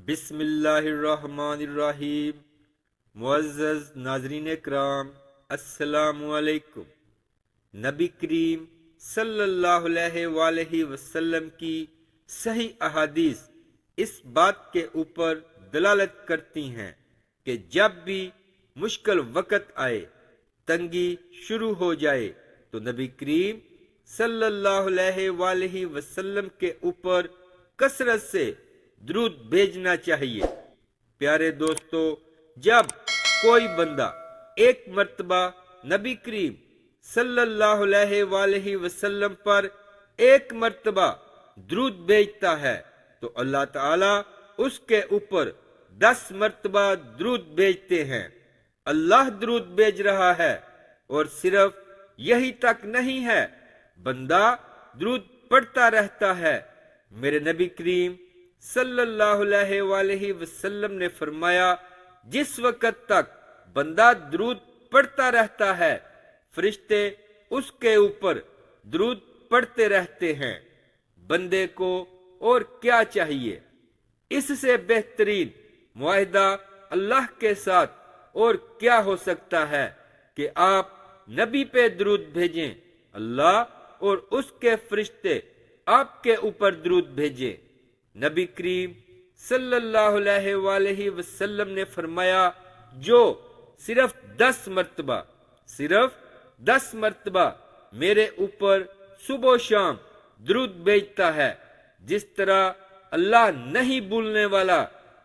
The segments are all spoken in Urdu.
بسم اللہ الرحمن الرحیم۔ معزز ناظرین کرام، السلام علیکم۔ نبی کریم صلی اللہ علیہ وآلہ وسلم کی صحیح احادیث اس بات کے اوپر دلالت کرتی ہیں کہ جب بھی مشکل وقت آئے، تنگی شروع ہو جائے، تو نبی کریم صلی اللہ علیہ وآلہ وسلم کے اوپر کثرت سے درود بھیجنا چاہیے۔ پیارے دوستو، جب کوئی بندہ ایک مرتبہ نبی کریم صلی اللہ علیہ وآلہ وسلم پر ایک مرتبہ درود بھیجتا ہے تو اللہ تعالی اس کے اوپر 10 مرتبہ درود بھیجتے ہیں۔ اللہ درود بھیج رہا ہے، اور صرف یہی تک نہیں ہے، بندہ درود پڑھتا رہتا ہے۔ میرے نبی کریم صلی اللہ علیہ وآلہ وسلم نے فرمایا، جس وقت تک بندہ درود پڑھتا رہتا ہے، فرشتے اس کے اوپر درود پڑھتے رہتے ہیں۔ بندے کو اور کیا چاہیے؟ اس سے بہترین معاہدہ اللہ کے ساتھ اور کیا ہو سکتا ہے کہ آپ نبی پہ درود بھیجیں، اللہ اور اس کے فرشتے آپ کے اوپر درود بھیجیں۔ نبی کریم صلی اللہ علیہ وآلہ وسلم نے فرمایا، جو صرف 10 مرتبہ میرے اوپر صبح و شام درود بھیجتا ہے، جس طرح اللہ نہیں بھولنے والا،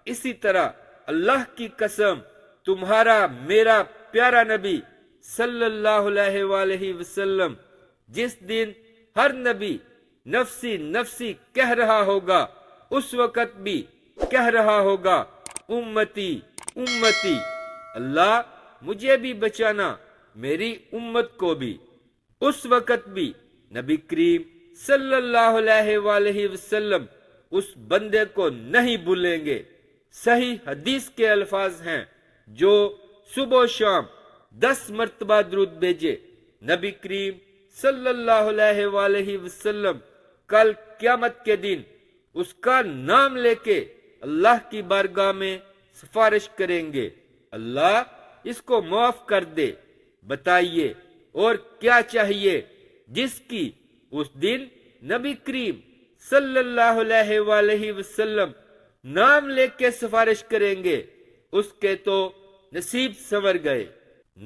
اسی طرح اللہ کی قسم تمہارا میرا پیارا نبی صلی اللہ علیہ وآلہ وسلم جس دن ہر نبی نفسی نفسی کہہ رہا ہوگا، اس وقت بھی کہہ رہا ہوگا، امتی امتی، اللہ مجھے بھی بچانا، میری امت کو بھی۔ اس وقت بھی نبی کریم صلی اللہ علیہ وآلہ وسلم اس بندے کو نہیں بھولیں گے۔ صحیح حدیث کے الفاظ ہیں، جو صبح و شام 10 مرتبہ درود بھیجے، نبی کریم صلی اللہ علیہ وآلہ وسلم کل قیامت کے دن اس کا نام لے کے اللہ کی بارگاہ میں سفارش کریں گے، اللہ اس کو معاف کر دے۔ بتائیے اور کیا چاہیے جس کی اس دن نبی کریم صلی اللہ علیہ وآلہ وسلم نام لے کے سفارش کریں گے، اس کے تو نصیب سنور گئے۔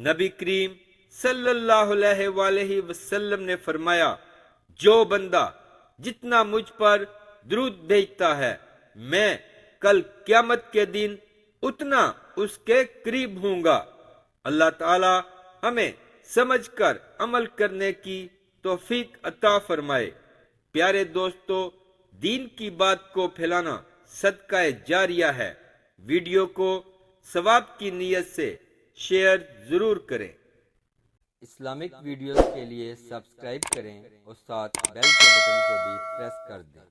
نبی کریم صلی اللہ علیہ وآلہ وسلم نے فرمایا، جو بندہ جتنا مجھ پر درود بھیجتا ہے، میں کل قیامت کے دن اتنا اس کے قریب ہوں گا۔ اللہ تعالی ہمیں سمجھ کر عمل کرنے کی توفیق عطا فرمائے۔ پیارے دوستو، دین کی بات کو پھیلانا صدقہ جاریہ ہے۔ ویڈیو کو ثواب کی نیت سے شیئر ضرور کریں۔ اسلامک ویڈیوز کے لیے سبسکرائب کریں اور ساتھ بیل کے بٹن کو بھی پریس کر دیں۔